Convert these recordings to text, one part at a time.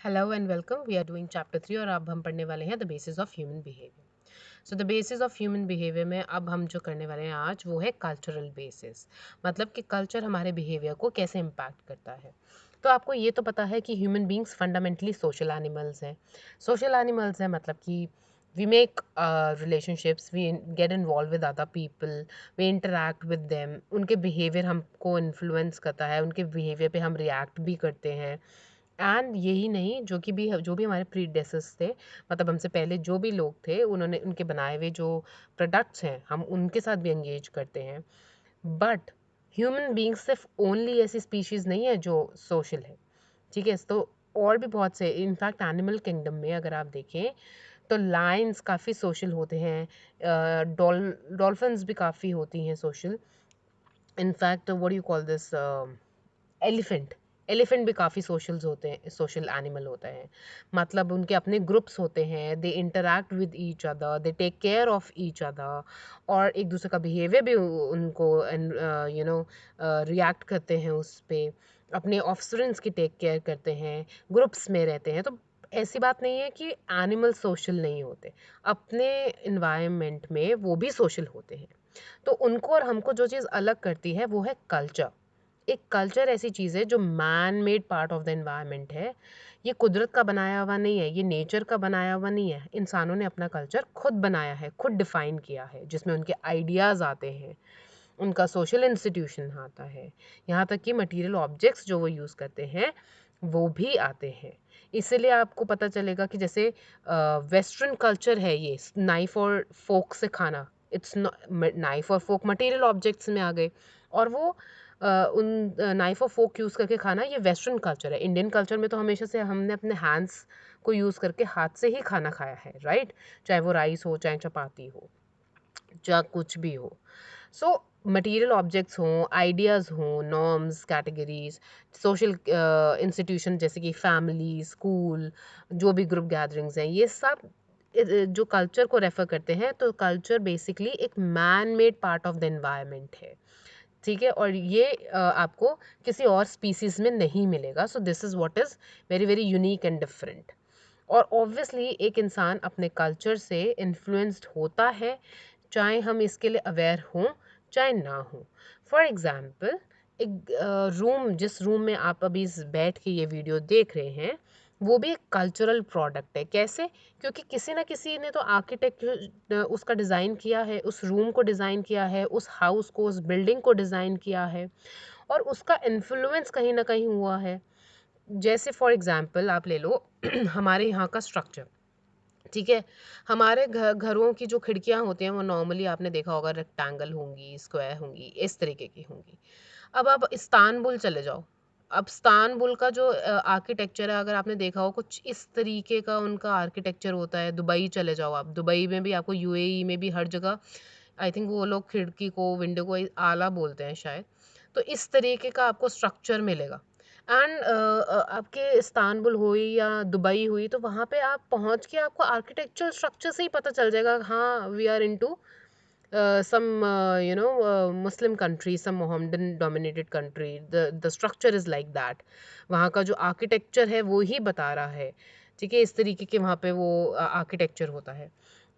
Hello and welcome. We are doing chapter 3 और अब हम पढ़ने वाले हैं the basis of human behaviour. So the basis of human behaviour में अब हम जो करने वाले हैं आज वो है कल्चरल बेसिस। मतलब कि कल्चर हमारे बिहेवियर को कैसे इम्पैक्ट करता है। तो आपको ये तो पता है कि human beings fundamentally social animals हैं। सोशल एनिमल्स हैं मतलब कि we make relationships, we get involve with other people, we interact with them. उनके बिहेवियर हमको इन्फ्लुएंस करता है, उनके बिहेवियर पे हम रिएक्ट भी करते हैं। एंड यही नहीं, जो भी हमारे प्रीडेसेस थे, मतलब हमसे पहले जो भी लोग थे, उन्होंने उनके बनाए हुए जो प्रोडक्ट्स हैं हम उनके साथ भी एंगेज करते हैं। बट ह्यूमन बींग्स सिर्फ ओनली ऐसी स्पीशीज़ नहीं है जो सोशल है। ठीक है, तो और भी बहुत से, इनफैक्ट एनिमल किंगडम में अगर आप देखें तो लायंस काफ़ी सोशल होते हैं, डॉल्फिन्स भी काफ़ी होती हैं social. In fact what you call this, elephant elephant भी काफ़ी सोशल्स होते हैं, सोशल एनिमल होता है। मतलब उनके अपने ग्रुप्स होते हैं, they interact with each other, they take care of each other, और एक दूसरे का बिहेवियर भी उनको रिएक्ट करते हैं उस पे, अपने ऑफस्प्रिंग्स की टेक केयर करते हैं, ग्रुप्स में रहते हैं। तो ऐसी बात नहीं है कि एनिमल सोशल नहीं होते, अपने इन्वायरमेंट में वो भी सोशल होते हैं। तो उनको और हमको जो चीज़ अलग करती है वो है कल्चर। एक कल्चर ऐसी चीज़ है जो man made part of the environment है। ये कुदरत का बनाया हुआ नहीं है, ये नेचर का बनाया हुआ नहीं है। इंसानों ने अपना कल्चर खुद बनाया है, खुद डिफाइन किया है, जिसमें उनके आइडियाज़ आते हैं, उनका सोशल इंस्टीट्यूशन आता है, यहाँ तक कि मटेरियल ऑब्जेक्ट्स जो वो यूज़ करते हैं वो भी आते हैं। इसीलिए आपको पता चलेगा कि जैसे वेस्टर्न कल्चर है, ये नाइफ और फोक से खाना, इट्स नाइफ और फोक मटेरियल ऑब्जेक्ट्स में आ गए, और वो उन नाइफ और फोक यूज़ करके खाना ये वेस्टर्न कल्चर है। इंडियन कल्चर में तो हमेशा से हमने अपने हैंड्स को यूज़ करके हाथ से ही खाना खाया है, राइट? चाहे वो राइस हो, चाहे चपाती हो, चाहे कुछ भी हो। सो मटेरियल ऑब्जेक्ट्स हों, आइडियाज़ हों, नॉर्म्स, कैटेगरीज, सोशल इंस्टीट्यूशन जैसे कि फैमिली, स्कूल, जो भी ग्रुप गैदरिंग्स हैं, ये सब जो कल्चर को रेफर करते हैं। तो कल्चर बेसिकली एक man made part of the environment है। ठीक है, और ये आपको किसी और स्पीसीज में नहीं मिलेगा। So this is what is very very unique and different. और ऑब्वियसली एक इंसान अपने कल्चर से इन्फ्लुएंस्ड होता है, चाहे हम इसके लिए अवेयर हों चाहे ना हों। फॉर एग्ज़ाम्पल, एक रूम, जिस रूम में आप अभी बैठ के ये वीडियो देख रहे हैं, वो भी एक कल्चरल प्रोडक्ट है। कैसे? क्योंकि किसी ना किसी ने तो आर्किटेक्ट उसका डिज़ाइन किया है, उस रूम को डिज़ाइन किया है, उस हाउस को, उस बिल्डिंग को डिज़ाइन किया है, और उसका इन्फ्लुएंस कहीं ना कहीं हुआ है। जैसे फॉर एग्ज़ाम्पल आप ले लो हमारे यहाँ का स्ट्रक्चर। ठीक है, हमारे घरों की जो खिड़कियाँ होती हैं वो नॉर्मली आपने देखा होगा रेक्टेंगल होंगी, स्क्वायर होंगी, इस तरीके की होंगी। अब आप इस्तांबुल चले जाओ। अब इस्तांबुल का जो आर्किटेक्चर है, अगर आपने देखा हो, कुछ इस तरीके का उनका आर्किटेक्चर होता है। दुबई चले जाओ आप, दुबई में भी आपको, यूएई में भी, हर जगह आई थिंक वो लोग खिड़की को, विंडो को आला बोलते हैं शायद। तो इस तरीके का आपको स्ट्रक्चर मिलेगा। एंड आपके इस्तांबुल हुई या दुबई हुई, तो वहाँ पे आप पहुँच के आपको आर्किटेक्चरल स्ट्रक्चर से ही पता चल जाएगा, हाँ we are into some Muslim country, some Mohammedan dominated country, the structure is like that. वहाँ का जो आर्किटेक्चर है वो ही बता रहा है। ठीक है, इस तरीके के वहाँ पे वो आर्किटेक्चर होता है।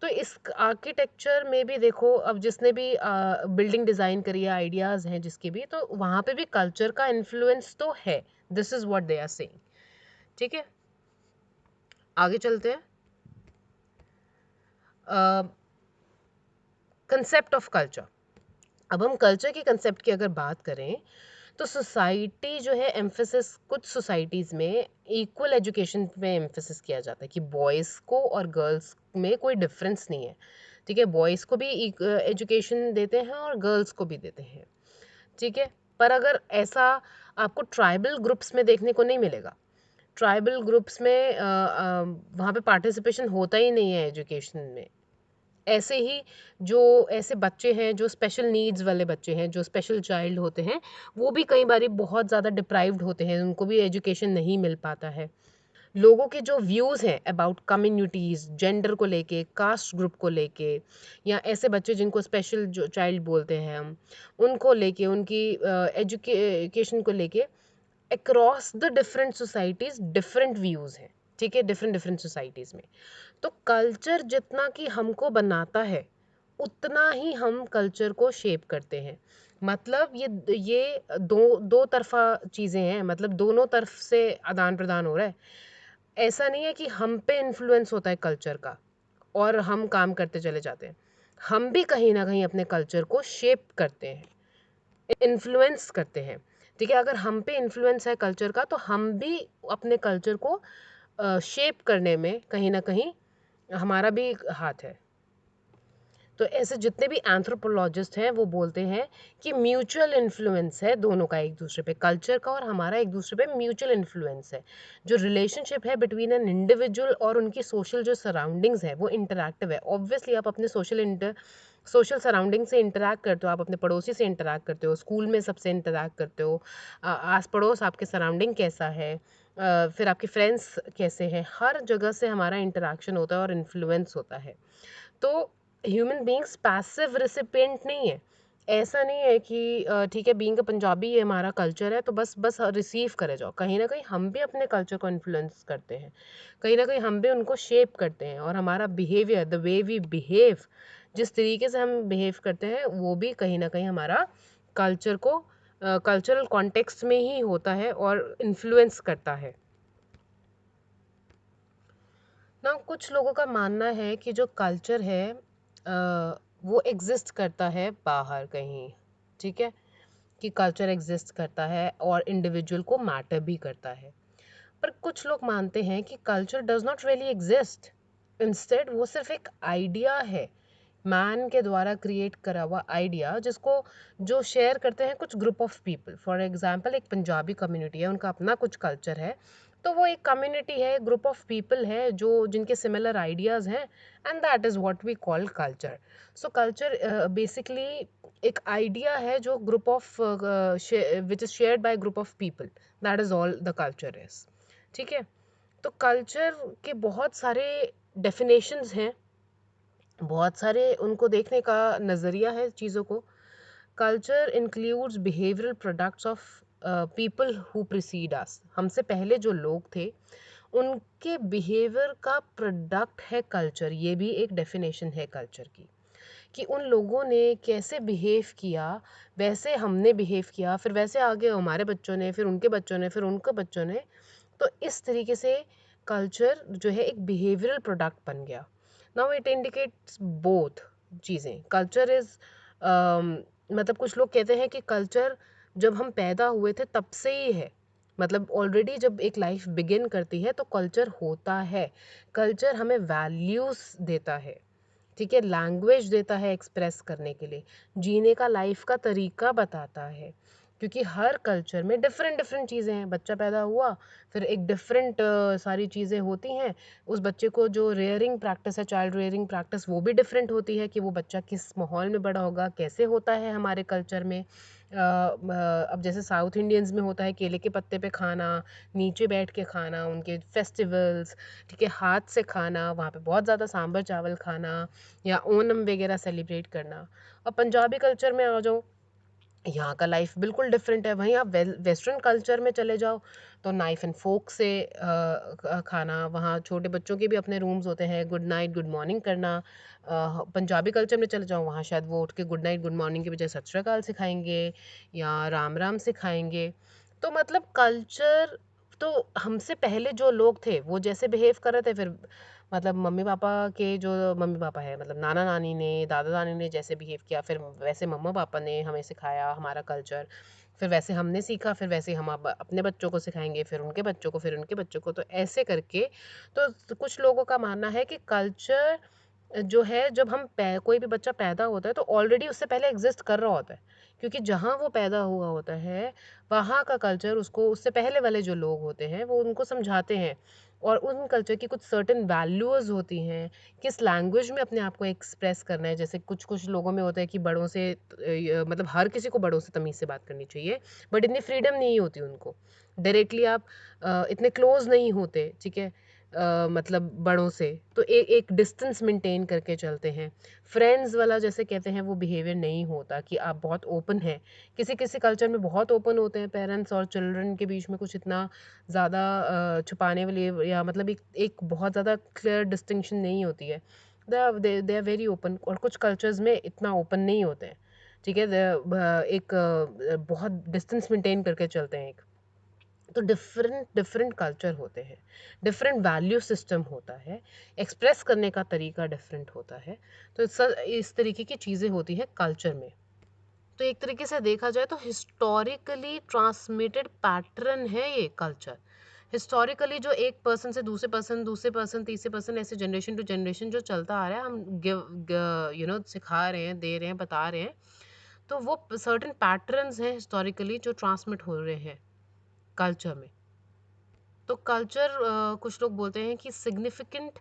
तो इस आर्किटेक्चर में भी देखो, अब जिसने भी बिल्डिंग डिज़ाइन करी है, आइडियाज़ हैं जिसके भी, तो वहाँ पे भी कल्चर का इन्फ्लुएंस तो है। This is what they are saying. ठीक है, आगे चलते हैं। Concept of culture. अब हम कल्चर के कंसेप्ट की अगर बात करें, तो सोसाइटी जो है, एम्फेसिस कुछ सोसाइटीज़ में इक्वल एजुकेशन पे एम्फेसिस किया जाता है कि बॉयज़ को और गर्ल्स में कोई डिफरेंस नहीं है। ठीक है, बॉयज़ को भी एजुकेशन देते हैं और गर्ल्स को भी देते हैं। ठीक है, पर अगर ऐसा आपको ट्राइबल ग्रुप्स में देखने को नहीं मिलेगा। ट्राइबल ग्रुप्स में वहाँ पे पार्टिसिपेशन होता ही नहीं है एजुकेशन में। ऐसे ही जो ऐसे बच्चे हैं जो स्पेशल नीड्स वाले बच्चे हैं, जो स्पेशल चाइल्ड होते हैं, वो भी कई बारी बहुत ज़्यादा डिप्राइव्ड होते हैं, उनको भी एजुकेशन नहीं मिल पाता है। लोगों के जो व्यूज़ हैं अबाउट कम्युनिटीज़, जेंडर को लेके, कास्ट ग्रुप को लेके, या ऐसे बच्चे जिनको स्पेशल जो चाइल्ड बोलते हैं हम, उनको लेके, उनकी एजुकेशन को लेके, across the different societies different views हैं, ठीक है, डिफरेंट डिफरेंट सोसाइटीज में। तो कल्चर जितना कि हमको बनाता है उतना ही हम कल्चर को शेप करते हैं। मतलब ये दो दो तरफा चीजें हैं, मतलब दोनों तरफ से आदान प्रदान हो रहा है। ऐसा नहीं है कि हम पे इन्फ्लुएंस होता है कल्चर का और हम काम करते चले जाते हैं। हम भी कहीं ना कहीं अपने कल्चर को शेप करते हैं, इन्फ्लुएंस करते हैं। ठीक है, अगर हम पे इन्फ्लुएंस है कल्चर का तो हम भी अपने कल्चर को शेप करने में कहीं ना कहीं हमारा भी हाथ है। तो ऐसे जितने भी एंथ्रोपोलॉजिस्ट हैं वो बोलते हैं कि म्यूचुअल इन्फ्लुएंस है दोनों का एक दूसरे पे, कल्चर का और हमारा एक दूसरे पे म्यूचुअल इन्फ्लुएंस है। जो रिलेशनशिप है बिटवीन एन इंडिविजुअल और उनकी सोशल जो सराउंडिंग्स है वो इंटरैक्टिव है। ऑब्वियसली आप अपने सोशल सराउंडिंग से इंटरैक्ट करते हो, आप अपने पड़ोसी से इंटरैक्ट करते हो, स्कूल में सबसे इंटरैक्ट करते हो, आस पड़ोस आपके सराउंडिंग कैसा है, फिर आपके फ्रेंड्स कैसे हैं, हर जगह से हमारा इंटरैक्शन होता है और इन्फ्लुएंस होता है। तो ह्यूमन बींग्स पैसिव रिसिपिएंट नहीं है। ऐसा नहीं है कि ठीक है, बीइंग अ पंजाबी ये हमारा कल्चर है तो बस बस रिसीव करे जाओ। कहीं ना कहीं हम भी अपने कल्चर को इन्फ्लुएंस करते हैं, कहीं ना कहीं हम भी उनको शेप करते हैं, और हमारा behaviour, the way we behave, जिस तरीके से हम बिहेव करते हैं वो भी कहीं ना कहीं हमारा कल्चर को कल्चरल कॉन्टेक्स्ट में ही होता है और इन्फ्लुएंस करता है ना। कुछ लोगों का मानना है कि जो कल्चर है वो एग्जिस्ट करता है बाहर कहीं, ठीक है, कि कल्चर एग्जिस्ट करता है और इंडिविजुअल को मैटर भी करता है। पर कुछ लोग मानते हैं कि culture does not really exist, instead वो सिर्फ एक आइडिया है, मैन के द्वारा क्रिएट करा हुआ आइडिया, जिसको जो शेयर करते हैं कुछ group of people. For example एक पंजाबी कम्युनिटी है, उनका अपना कुछ कल्चर है, तो वो एक कम्युनिटी है, ग्रुप ऑफ पीपल है जो जिनके सिमिलर आइडियाज हैं, and that is what we call culture. So culture basically एक आइडिया है जो group of which is shared by group of people, that is all the culture is. ठीक है, तो कल्चर के बहुत सारे डेफिनेशंस हैं, बहुत सारे उनको देखने का नज़रिया है चीज़ों को। Culture includes behavioural products of people who precede us, हमसे पहले जो लोग थे उनके बिहेवियर का प्रोडक्ट है कल्चर। ये भी एक डेफिनेशन है कल्चर की, कि उन लोगों ने कैसे बिहेव किया वैसे हमने बिहेव किया, फिर वैसे आगे हमारे बच्चों ने, फिर उनके बच्चों ने, फिर उनके बच्चों ने। तो इस तरीके से कल्चर जो है एक बिहेवियरल प्रोडक्ट बन गया। नाउ इट इंडिकेट्स बोथ चीज़ें। कल्चर इज मतलब कुछ लोग कहते हैं कि कल्चर जब हम पैदा हुए थे तब से ही है, मतलब ऑलरेडी जब एक लाइफ बिगिन करती है तो कल्चर होता है। कल्चर हमें वैल्यूज देता है, ठीक है, लैंग्वेज देता है एक्सप्रेस करने के लिए, जीने का लाइफ का तरीका बताता है। क्योंकि हर कल्चर में डिफरेंट डिफरेंट चीज़ें हैं, बच्चा पैदा हुआ फिर एक डिफरेंट सारी चीज़ें होती हैं। उस बच्चे को जो रेयरिंग प्रैक्टिस है, चाइल्ड रेयरिंग प्रैक्टिस, वो भी डिफरेंट होती है कि वो बच्चा किस माहौल में बड़ा होगा, कैसे होता है हमारे कल्चर में। अब जैसे साउथ इंडियंस में होता है केले के पत्ते पे खाना, नीचे बैठ के खाना, उनके फेस्टिवल्स, ठीक है, हाथ से खाना, वहाँ पे बहुत ज़्यादा सांभर चावल खाना, या ओनम वगैरह सेलिब्रेट करना। और पंजाबी कल्चर में आ जाओ, यहाँ का लाइफ बिल्कुल डिफरेंट है। वहीं आप वेस्टर्न कल्चर में चले जाओ तो नाइफ एंड फोक से खाना, वहाँ छोटे बच्चों के भी अपने रूम्स होते हैं, गुड नाइट गुड मॉर्निंग करना। पंजाबी कल्चर में चले जाओ, वहाँ शायद वो उठ के गुड नाइट गुड मॉर्निंग के बजाय सत श्री अकाल सिखाएंगे या राम राम सिखाएंगे। तो मतलब कल्चर, तो हमसे पहले जो लोग थे वो जैसे बिहेव कर रहे थे, फिर मतलब मम्मी पापा के जो मम्मी पापा है, मतलब नाना नानी ने, दादा दादी ने जैसे बिहेव किया, फिर वैसे मम्मा पापा ने हमें सिखाया हमारा कल्चर, फिर वैसे हमने सीखा, फिर वैसे हम अब अपने बच्चों को सिखाएंगे, फिर उनके बच्चों को, फिर उनके बच्चों को, तो ऐसे करके। तो कुछ लोगों का मानना है कि कल्चर जो है, जब कोई भी बच्चा पैदा होता है तो ऑलरेडी उससे पहले एग्जिस्ट कर रहा होता है, क्योंकि जहाँ वो पैदा हुआ होता है वहाँ का कल्चर उसको, उससे पहले वाले जो लोग होते हैं वो उनको समझाते हैं, और उन कल्चर की कुछ सर्टेन वैल्यूज़ होती हैं, किस लैंग्वेज में अपने आप को एक्सप्रेस करना है। जैसे कुछ कुछ लोगों में होता है कि बड़ों से मतलब हर किसी को बड़ों से तमीज़ से बात करनी चाहिए, बट इतनी फ्रीडम नहीं होती उनको, डायरेक्टली आप इतने क्लोज नहीं होते, ठीक है। मतलब बड़ों से, तो एक डिस्टेंस मेंटेन करके चलते हैं। फ्रेंड्स वाला जैसे कहते हैं वो बिहेवियर नहीं होता कि आप बहुत ओपन हैं। किसी किसी कल्चर में बहुत ओपन होते हैं, पेरेंट्स और चिल्ड्रन के बीच में कुछ इतना ज़्यादा छुपाने वाली या मतलब एक बहुत ज़्यादा क्लियर डिस्टिंक्शन नहीं होती है। दे आर वेरी ओपन, और कुछ कल्चर्स में इतना ओपन नहीं होते हैं। ठीक है, एक बहुत डिस्टेंस मेंटेन करके चलते हैं एक। तो डिफरेंट डिफरेंट कल्चर होते हैं, डिफरेंट वैल्यू सिस्टम होता है, एक्सप्रेस करने का तरीका डिफरेंट होता है। तो इस तरीके की चीज़ें होती हैं कल्चर में। तो एक तरीके से देखा जाए तो हिस्टोरिकली ट्रांसमिटेड पैटर्न है ये कल्चर। हिस्टोरिकली जो एक पर्सन से दूसरे पर्सन तीसरे पर्सन, ऐसे जनरेशन टू जनरेशन जो चलता आ रहा है, हम सिखा रहे हैं, दे रहे हैं, बता रहे हैं। तो वो सर्टेन पैटर्न्स हैं हिस्टोरिकली जो ट्रांसमिट हो रहे हैं कल्चर में। तो कल्चर कुछ लोग बोलते हैं कि सिग्निफिकेंट,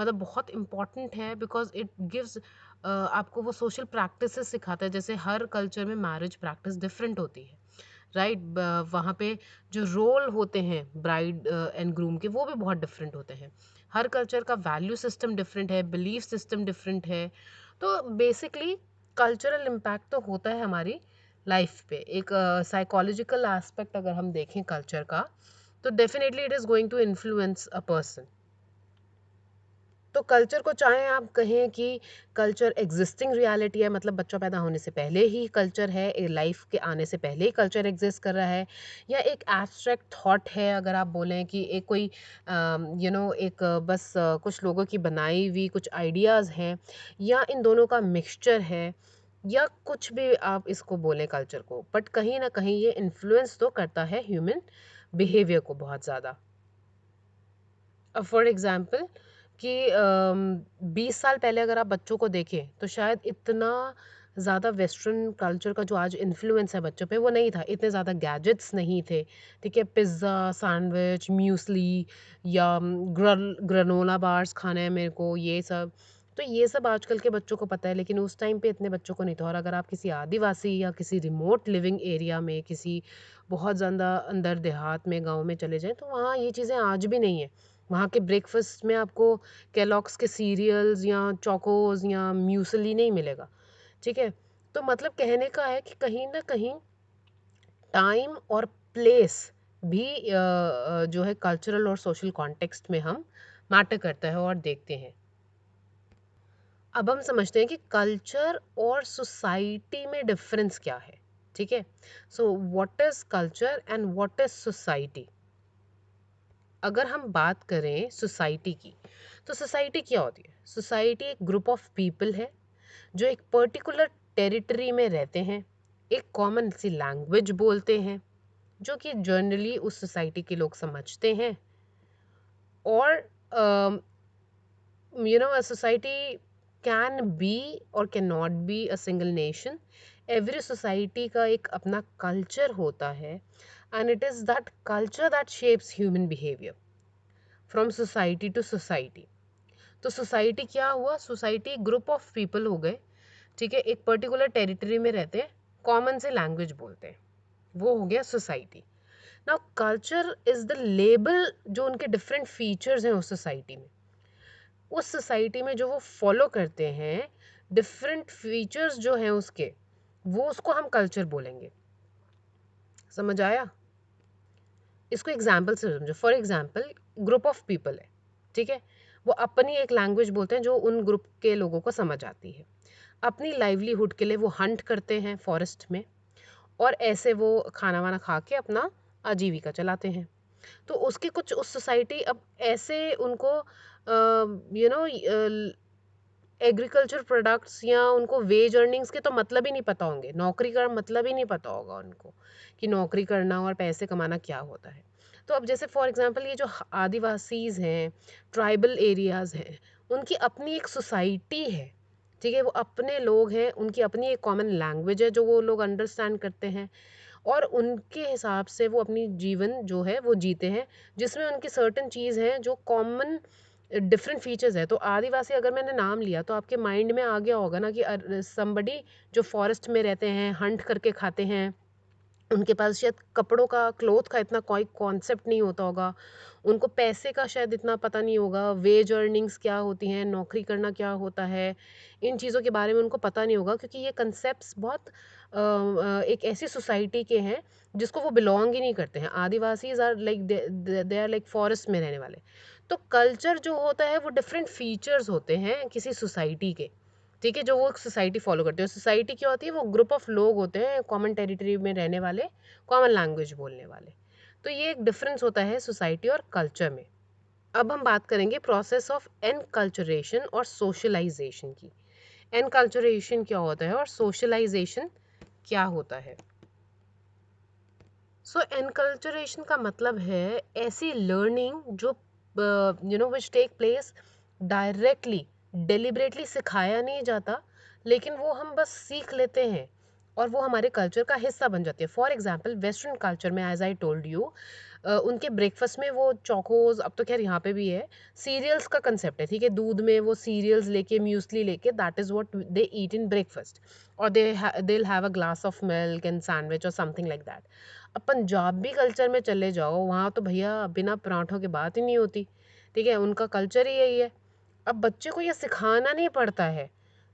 मतलब बहुत इम्पॉर्टेंट है, बिकॉज इट गिव्स आपको वो सोशल प्रैक्टिसेस सिखाता है। जैसे हर कल्चर में मैरिज प्रैक्टिस डिफरेंट होती है, राइट। वहाँ पे जो रोल होते हैं ब्राइड एंड ग्रूम के, वो भी बहुत डिफरेंट होते हैं। हर कल्चर का वैल्यू सिस्टम डिफरेंट है, बिलीफ सिस्टम डिफरेंट है। तो बेसिकली कल्चरल इम्पैक्ट तो होता है हमारी लाइफ पे। एक साइकोलॉजिकल एस्पेक्ट अगर हम देखें कल्चर का, तो definitely it is going to influence a person. तो कल्चर को चाहे आप कहें कि कल्चर एग्जिस्टिंग रियलिटी है, मतलब बच्चा पैदा होने से पहले ही कल्चर है, लाइफ के आने से पहले ही कल्चर एग्जिस्ट कर रहा है, या एक एब्स्ट्रैक्ट थॉट है, अगर आप बोलें कि एक कोई एक बस कुछ लोगों की बनाई हुई कुछ आइडियाज़ हैं, या इन दोनों का मिक्सचर है, या कुछ भी आप इसको बोलें कल्चर को, बट कहीं ना कहीं ये इन्फ्लुएंस तो करता है ह्यूमन बिहेवियर को बहुत ज़्यादा। फॉर एग्जाम्पल कि 20 साल पहले अगर आप बच्चों को देखें तो शायद इतना ज़्यादा वेस्टर्न कल्चर का जो आज इन्फ्लुएंस है बच्चों पे वो नहीं था, इतने ज़्यादा गैजेट्स नहीं थे। ठीक है, पिज़्ज़ा, सैंडविच, म्यूसली, या ग्रनोला बार्स खाना है मेरे को, ये सब। तो ये सब आजकल के बच्चों को पता है, लेकिन उस टाइम पे इतने बच्चों को नहीं था। और अगर आप किसी आदिवासी या किसी रिमोट लिविंग एरिया में, किसी बहुत ज़्यादा अंदर देहात में, गांव में चले जाएं, तो वहाँ ये चीज़ें आज भी नहीं है। वहाँ के ब्रेकफास्ट में आपको केलॉग्स के सीरियल्स या चोकोज या म्यूसली नहीं मिलेगा। ठीक है, तो मतलब कहने का है कि कहीं ना कहीं टाइम और प्लेस भी जो है कल्चरल और सोशल कॉन्टेक्स्ट में हम मैटर करता है और देखते हैं। अब हम समझते हैं कि कल्चर और सोसाइटी में डिफरेंस क्या है। ठीक है, so what is culture and what is society. अगर हम बात करें सोसाइटी की, तो सोसाइटी क्या होती है? सोसाइटी एक ग्रुप ऑफ पीपल है जो एक पर्टिकुलर टेरिटरी में रहते हैं, एक कॉमन सी लैंग्वेज बोलते हैं जो कि जनरली उस सोसाइटी के लोग समझते हैं। और a society can be or cannot be a single nation. Every society का एक अपना culture होता है, and it is that culture that shapes human behavior from society to society. तो सोसाइटी क्या हुआ? सोसाइटी ग्रुप ऑफ पीपल हो गए। ठीक है, एक पर्टिकुलर टेरिटरी में रहते हैं, कॉमन से लैंग्वेज बोलते हैं, वो हो गया society. Now culture is the label जो उनके डिफरेंट फीचर्स हैं उस सोसाइटी में, उस सोसाइटी में जो वो फॉलो करते हैं, डिफरेंट फीचर्स जो हैं उसके, वो उसको हम कल्चर बोलेंगे। समझ आया? इसको एग्जाम्पल से समझो। For example, group of people है, ठीक है, वो अपनी एक लैंग्वेज बोलते हैं जो उन ग्रुप के लोगों को समझ आती है। अपनी लाइवलीहुड के लिए वो हंट करते हैं फॉरेस्ट में, और ऐसे वो खाना वाना खा के अपना आजीविका चलाते हैं। तो उसके कुछ उस सोसाइटी अब ऐसे उनको यू नो एग्रीकल्चर प्रोडक्ट्स या उनको वेज अर्निंग्स के तो मतलब ही नहीं पता होंगे, नौकरी का मतलब ही नहीं पता होगा उनको कि नौकरी करना और पैसे कमाना क्या होता है। तो अब जैसे फॉर एग्जांपल ये जो आदिवासीज हैं, ट्राइबल एरियाज हैं, उनकी अपनी एक सोसाइटी है। ठीक है, वो अपने लोग हैं, उनकी अपनी एक कॉमन लैंग्वेज है जो वो लोग अंडरस्टैंड करते हैं, और उनके हिसाब से वो अपनी जीवन जो है वो जीते हैं, जिसमें उनकी सर्टेन चीज़ है जो कॉमन डिफरेंट फीचर्स है। तो आदिवासी अगर मैंने नाम लिया तो आपके माइंड में आ गया होगा ना कि समबडी जो फॉरेस्ट में रहते हैं, हंट करके खाते हैं, उनके पास शायद कपड़ों का, क्लॉथ का इतना कोई कॉन्सेप्ट नहीं होता होगा, उनको पैसे का शायद इतना पता नहीं होगा, वेज अर्निंग्स क्या होती हैं, नौकरी करना क्या होता है, इन चीज़ों के बारे में उनको पता नहीं होगा, क्योंकि ये कंसेप्ट्स बहुत एक ऐसी सोसाइटी के हैं जिसको वो बिलोंग ही नहीं करते हैं। Adivasis are like, they are like forest में रहने वाले। तो कल्चर जो होता है वो डिफरेंट फीचर्स होते हैं किसी सोसाइटी के, ठीक है, जो वो सोसाइटी फॉलो करते हैं। सोसाइटी क्या होती है, वो ग्रुप ऑफ लोग होते हैं कॉमन टेरिटरी में रहने वाले, कॉमन लैंग्वेज बोलने वाले। तो ये एक डिफरेंस होता है सोसाइटी और कल्चर में। अब हम बात करेंगे प्रोसेस ऑफ एनकल्चरेशन और सोशलाइजेशन की। एनकल्चरेशन क्या होता है और सोशलाइजेशन क्या होता है? सो एनकल्चरेशन का मतलब है ऐसी लर्निंग जो which take place directly, deliberately सिखाया नहीं जाता, लेकिन वो हम बस सीख लेते हैं और वो हमारे कल्चर का हिस्सा बन जाती है। फॉर एग्जाम्पल वेस्टर्न कल्चर में, एज आई टोल्ड यू, उनके ब्रेकफास्ट में वो चोकोज, अब तो खैर यहाँ पे भी है, सीरियल्स का कंसेप्ट है, ठीक है, दूध में वो सीरियल्स लेके, म्यूसली लेके, that is what they eat in breakfast. और they will have a glass of milk and sandwich और समथिंग लाइक दैट। अब पंजाबी कल्चर में चले जाओ, वहाँ तो भैया बिना पराठों की बात ही नहीं होती, ठीक है, उनका कल्चर ही यही है। अब बच्चे को ये सिखाना नहीं पड़ता है,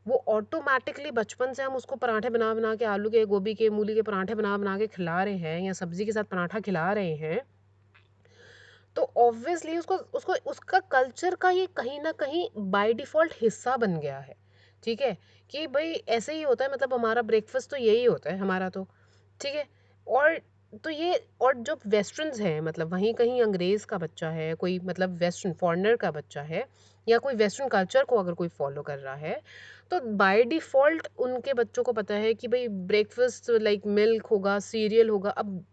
वो ऑटोमेटिकली बचपन से हम उसको पराठे बना बना के, आलू के, गोभी के, मूली के पराठे बना बना के खिला रहे हैं, या सब्जी के साथ पराठा खिला रहे हैं, तो ऑब्वियसली उसको उसको उसका कल्चर का ये कहीं ना कहीं बाय डिफॉल्ट हिस्सा बन गया है, ठीक है, कि भाई ऐसे ही होता है, मतलब हमारा ब्रेकफास्ट तो यही होता है हमारा तो, ठीक है। और तो ये, और जो वेस्टर्न्स हैं, मतलब वहीं कहीं अंग्रेज़ का बच्चा है कोई, मतलब वेस्टर्न फॉरेनर का बच्चा है, या कोई वेस्टर्न कल्चर को अगर कोई फॉलो कर रहा है, तो बाय डिफ़ॉल्ट उनके बच्चों को पता है कि भाई ब्रेकफास्ट लाइक मिल्क होगा, सीरियल होगा। अब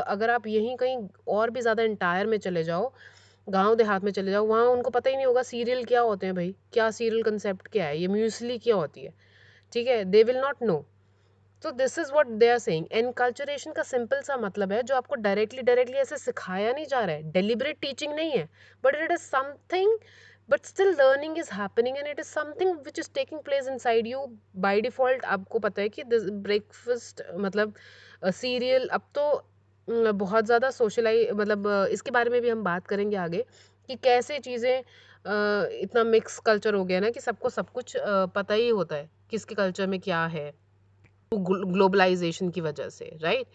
अगर आप यहीं कहीं और भी ज़्यादा एंटायर में चले जाओ, गाँव देहात में चले जाओ, वहाँ उनको पता ही नहीं होगा सीरियल क्या होते हैं भाई, क्या सीरियल कंसेप्ट क्या है, ये म्यूस्ली क्या होती है, ठीक है, दे विल नॉट नो। तो this is what they are saying. Enculturation का सिंपल सा मतलब है, जो आपको डायरेक्टली डायरेक्टली ऐसे सिखाया नहीं जा रहा है, डेलिबरेट टीचिंग नहीं है, but it is something, but still learning is happening and it is something which is taking place inside you by default. आपको पता है कि ब्रेकफास्ट मतलब सीरियल, अब तो बहुत ज़्यादा सोशलाइज, मतलब इसके बारे में भी हम बात करेंगे आगे, कि कैसे चीज़ें इतना मिक्स कल्चर हो गया ना, कि सबको सब कुछ पता ही होता है किसके कल्चर में क्या है, ग्लोबलाइजेशन की वजह से, right.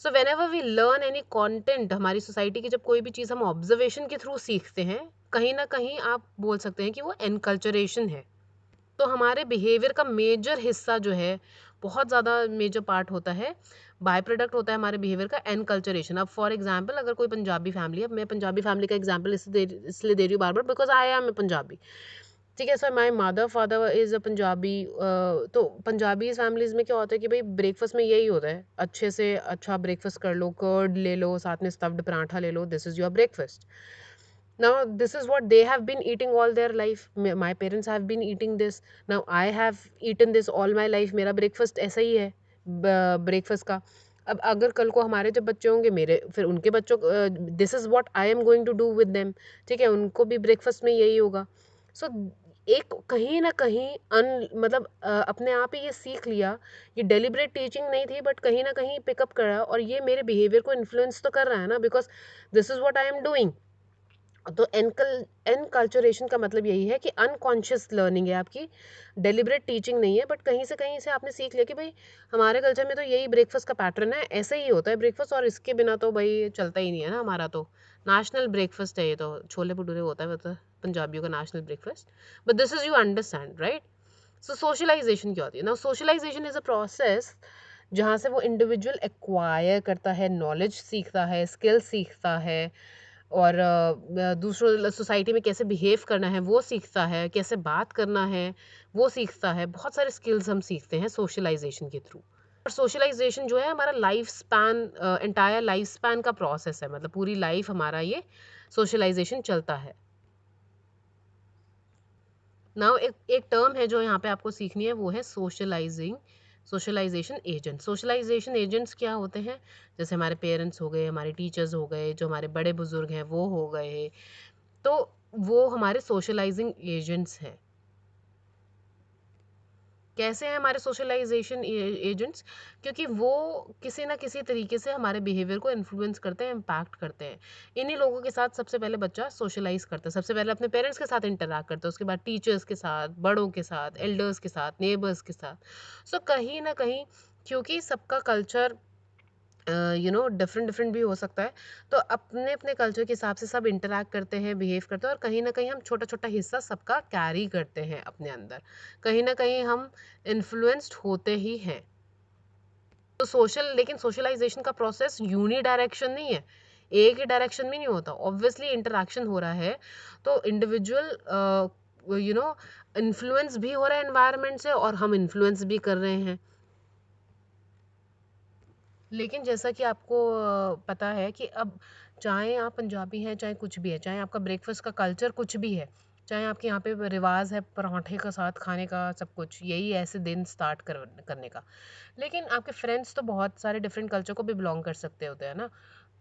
So whenever we learn any content, हमारी सोसाइटी की जब कोई भी चीज़ हम ऑब्जर्वेशन के थ्रू सीखते हैं, कहीं ना कहीं आप बोल सकते हैं कि वो एनकल्चरेशन है। तो हमारे बिहेवियर का मेजर हिस्सा जो है, बहुत ज़्यादा मेजर पार्ट होता है, बाय प्रोडक्ट होता है हमारे बिहेवियर का एनकल्चरेशन। अब फॉर एग्जांपल अगर कोई पंजाबी फैमिली है, अब मैं पंजाबी फैमिली का एग्जांपल इसलिए दे रही हूँ बार बार, because I am a Punjabi, ठीक है। Sir my mother father is a Punjabi. तो पंजाबी फैमिलीज़ में क्या होता है कि भाई ब्रेकफास्ट में यही होता है, अच्छे से अच्छा ब्रेकफास्ट कर लो, कर्ड ले लो, साथ में स्टफ्ड पराठा ले लो, this is your breakfast. Now this is what they have been eating all their life. My parents have been eating this. Now I have eaten this all my life. मेरा breakfast ऐसा ही है breakfast का। अब अगर कल को हमारे जब बच्चे होंगे, मेरे फिर उनके बच्चों, this is what I am going to do with them, ठीक है, उनको भी ब्रेकफास्ट में यही होगा। सो एक कहीं ना कहीं मतलब अपने आप ही ये सीख लिया, ये डेलिबरेट टीचिंग नहीं थी, बट कहीं ना कहीं पिकअप करा, और ये मेरे बिहेवियर को इन्फ्लुएंस तो कर रहा है ना, because this is what I am doing. तो एनकल्चरेशन का मतलब यही है कि अनकॉन्शियस लर्निंग है आपकी, डेलिबरेट टीचिंग नहीं है, बट कहीं से कहीं से आपने सीख लिया कि भाई हमारे कल्चर में तो यही ब्रेकफास्ट का पैटर्न है, ऐसे ही होता है ब्रेकफास्ट, और इसके बिना तो भाई चलता ही नहीं है ना, हमारा तो नेशनल ब्रेकफास्ट है ये, तो छोले भटूरे होता है, मतलब पंजाबियों का national breakfast. But this is, you understand, right. So socialisation क्या होती है ना? सोशलाइजेशन इज अ प्रोसेस जहाँ से वो इंडिविजुअल एक्वायर करता है, नॉलेज सीखता है, स्किल सीखता है, और दूसरों सोसाइटी में कैसे बिहेव करना है वो सीखता है, कैसे बात करना है वो सीखता है, बहुत सारे स्किल्स हम सीखते हैं सोशलाइजेशन के थ्रू। और सोशलाइजेशन जो है हमारा life span, entire life span का प्रोसेस है, मतलब पूरी लाइफ हमारा ये सोशलाइजेशन चलता है। नाउ एक एक टर्म है जो यहाँ पे आपको सीखनी है, वो है socialising, socialisation agent. Socialisation agents क्या होते हैं? जैसे हमारे पेरेंट्स हो गए, हमारे टीचर्स हो गए, जो हमारे बड़े बुजुर्ग हैं वो हो गए, तो वो हमारे सोशलाइजिंग एजेंट्स हैं, कैसे हैं हमारे सोशलाइजेशन एजेंट्स? क्योंकि वो किसी ना किसी तरीके से हमारे बिहेवियर को इन्फ्लुएंस करते हैं, इम्पैक्ट करते हैं। इन्हीं लोगों के साथ सबसे पहले बच्चा सोशलाइज करता है, सबसे पहले अपने पेरेंट्स के साथ इंटरैक्ट करता है, उसके बाद टीचर्स के साथ, बड़ों के साथ, एल्डर्स के साथ, नेबर्स के साथ। सो कहीं ना कहीं, क्योंकि सबका कल्चर डिफरेंट डिफरेंट भी हो सकता है, तो अपने अपने कल्चर के हिसाब से सब इंटरैक्ट करते हैं, बिहेव करते हैं, और कहीं ना कहीं हम छोटा छोटा हिस्सा सबका कैरी करते हैं अपने अंदर। कहीं ना कहीं हम इन्फ्लुएंस्ड होते ही हैं। तो लेकिन सोशलाइजेशन का प्रोसेस यूनी डायरेक्शन नहीं है, एक ही डायरेक्शन में नहीं होता। ऑब्वियसली इंटरैक्शन हो रहा है, तो इंडिविजुअल इन्फ्लुएंस भी हो रहा है एनवायरनमेंट से, और हम इन्फ्लुएंस भी कर रहे हैं। लेकिन जैसा कि आपको पता है कि अब चाहे आप पंजाबी हैं, चाहे कुछ भी है, चाहे आपका ब्रेकफास्ट का कल्चर कुछ भी है, चाहे आपके यहाँ पे रिवाज है पराठे का साथ खाने का, सब कुछ यही ऐसे दिन स्टार्ट करने का। लेकिन आपके फ्रेंड्स तो बहुत सारे डिफरेंट कल्चर को भी बिलोंग कर सकते होते हैं ना।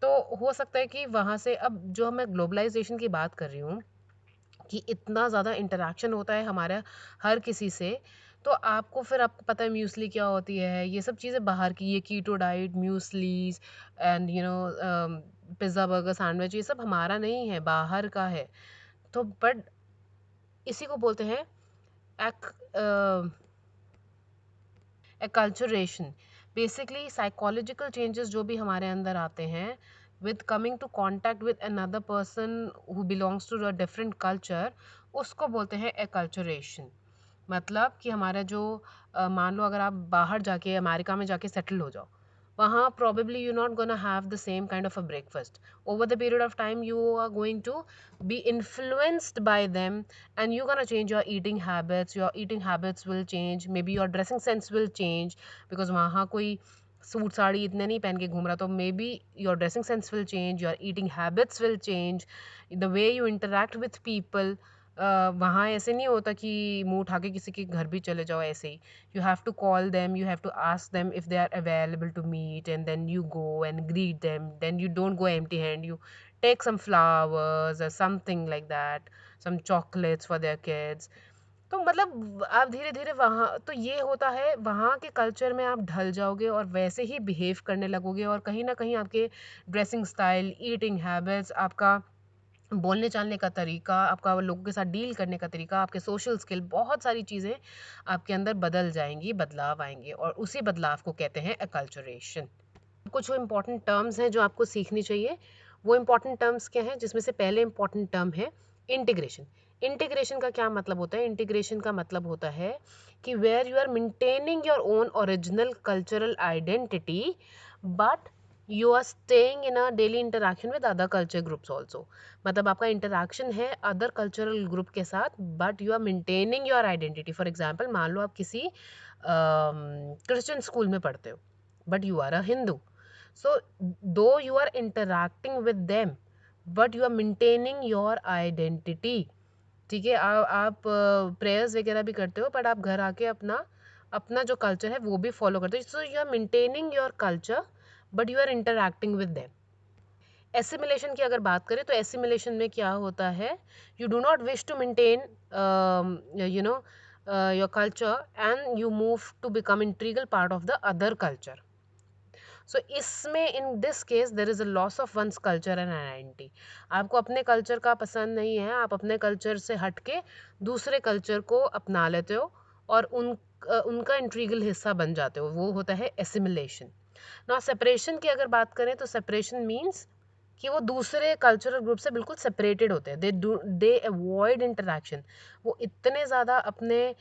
तो हो सकता है कि वहाँ से, अब जो मैं ग्लोबलाइजेशन की बात कर रही हूँ, कि इतना ज़्यादा इंटरेक्शन होता है हमारा हर किसी से, तो आपको फिर आपको पता है म्यूसली क्या होती है, ये सब चीज़ें बाहर की, ये keto diet, mueslis and pizza burger sandwich, ये सब हमारा नहीं है, बाहर का है। तो बट इसी को बोलते हैं एक एक्लचरेशन। बेसिकली साइकोलॉजिकल चेंजेस जो भी हमारे अंदर आते हैं with coming to contact with another person who belongs to a different culture, उसको बोलते हैं एक्लचरेशन। मतलब कि हमारा जो मान लो अगर आप बाहर जाके अमेरिका में जाके सेटल हो जाओ, वहाँ probably you're not gonna have the same kind of a breakfast. Over the period of time you are going to be influenced by them, and you're gonna change your eating habits. Your eating habits will change, maybe your dressing sense will change, because वहाँ कोई suit sari इतने नहीं पहन के घूम रहा, तो may be your dressing sense will change, your eating habits will change, the way you interact with people. वहाँ ऐसे नहीं होता कि मुंह उठा के किसी के घर भी चले जाओ ऐसे ही। you have to call them, you have to ask them if they are available to meet, and then you go and greet them. Then you don't go empty hand, you take some flowers or something like that, some chocolates for their kids. तो मतलब आप धीरे धीरे वहाँ, तो ये होता है वहाँ के कल्चर में आप ढल जाओगे और वैसे ही बिहेव करने लगोगे, और कहीं ना कहीं आपके ड्रेसिंग स्टाइल, ईटिंग हैबिट्स, आपका बोलने चालने का तरीका, आपका लोगों के साथ डील करने का तरीका, आपके सोशल स्किल, बहुत सारी चीज़ें आपके अंदर बदल जाएंगी, बदलाव आएंगे, और उसी बदलाव को कहते हैं अकल्चरेशन। कुछ जो इम्पोर्टेंट टर्म्स हैं जो आपको सीखनी चाहिए, वो इम्पोर्टेंट टर्म्स क्या हैं, जिसमें से पहले इम्पोर्टेंट टर्म है इंटीग्रेशन। इंटीग्रेशन का क्या मतलब होता है? इंटीग्रेशन का मतलब होता है कि where you are maintaining your own original cultural identity, but you are staying in a daily interaction with other culture groups also. मतलब आपका इंटरेक्शन है अदर कल्चरल ग्रुप के साथ, but you are maintaining your identity. For example, मान लो आप किसी Christian school में पढ़ते हो, but you are a Hindu. So, though you are interacting with them, but you are maintaining your identity. ठीक है, आप प्रेयर्स वगैरह भी करते हो, बट आप घर आके अपना अपना जो कल्चर है वो भी फॉलो करते हो। So you are maintaining your culture, but you are interacting with them. Assimilation की अगर बात करें, तो एसिमिलेशन में क्या होता है, you do not wish to maintain your culture, and you move to become integral part of the other culture. So इसमें in this case there is a loss of one's culture and identity. आपको अपने culture का पसंद नहीं है, आप अपने culture से हट के दूसरे कल्चर को अपना लेते हो, और उनका इंट्रीगल हिस्सा बन जाते हो, वो होता है एसिमिलेशन। ना सेपरेशन की अगर बात करें, तो सेपरेशन मीन्स कि वो दूसरे कल्चरल ग्रुप से बिल्कुल सेपरेटेड होते हैं, दे अवॉइड इंटरेक्शन। वो इतने ज़्यादा अपने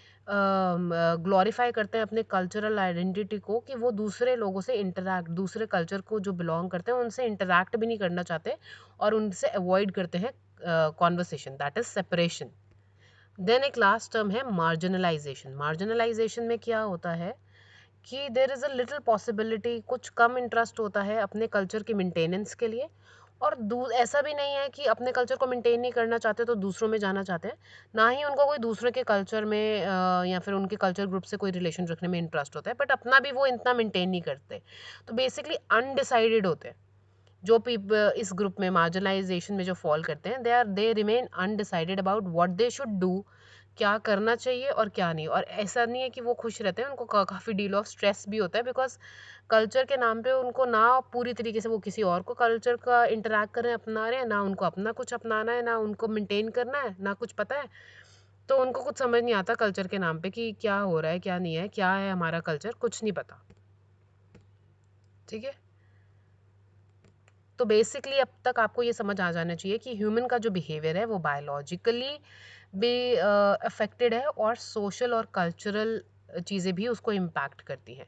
ग्लोरीफाई करते हैं अपने कल्चरल आइडेंटिटी को, कि वो दूसरे लोगों से इंटरैक्ट, दूसरे कल्चर को जो बिलोंग करते हैं उनसे इंटरैक्ट भी नहीं करना चाहते, और उनसे अवॉइड करते हैं conversation, that is separation. Then एक लास्ट टर्म है मार्जिनलाइजेशन। मार्जिनलाइजेशन में क्या होता है कि there is a little possibility, कुछ कम इंटरेस्ट होता है अपने कल्चर के मेंटेनेंस के लिए, और ऐसा भी नहीं है कि अपने कल्चर को मेंटेन नहीं करना चाहते तो दूसरों में जाना चाहते हैं। ना ही उनको कोई दूसरे के कल्चर में या फिर उनके कल्चर ग्रुप से कोई रिलेशन रखने में इंटरेस्ट होता है, बट अपना भी वो इतना मेंटेन नहीं करते। तो बेसिकली अनडिसाइडेड होते हैं जो पीपल इस ग्रुप में, मार्जिनलाइजेशन में जो फॉल करते हैं, they remain undecided about what they should do, क्या करना चाहिए और क्या नहीं। और ऐसा नहीं है कि वो खुश रहते हैं, उनको काफ़ी डील ऑफ स्ट्रेस भी होता है, बिकॉज कल्चर के नाम पे उनको ना पूरी तरीके से वो किसी और को कल्चर का इंटरैक्ट कर रहे हैं, अपना रहे हैं, ना उनको अपना कुछ अपनाना है, ना उनको मेंटेन करना है, ना कुछ पता है। तो उनको कुछ समझ नहीं आता कल्चर के नाम पे कि क्या हो रहा है, क्या नहीं है, क्या है हमारा कल्चर, कुछ नहीं पता। ठीक है। तो बेसिकली अब तक आपको ये समझ आ जाना चाहिए कि ह्यूमन का जो बिहेवियर है वो बायोलॉजिकली भी अफेक्टेड है, और सोशल और कल्चरल चीज़ें भी उसको इम्पैक्ट करती हैं।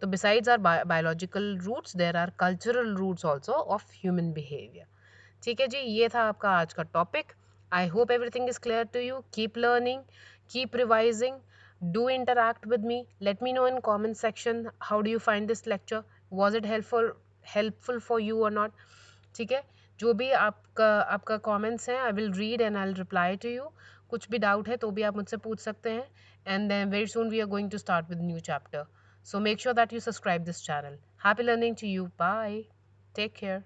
तो besides are biological roots, there are cultural roots also of human behaviour. ठीक है जी, ये था आपका आज का topic. I hope everything is clear to you. Keep learning, keep revising, do interact with me. Let me know in comment section how do you find this lecture, was it helpful for you or not. ठीक है। जो भी आपका आपका comments हैं, I will read and I will reply to you. कुछ भी doubt है तो भी आप मुझसे पूछ सकते हैं। And then very soon we are going to start with new chapter, so make sure that you subscribe this channel. Happy learning to you, bye, take care.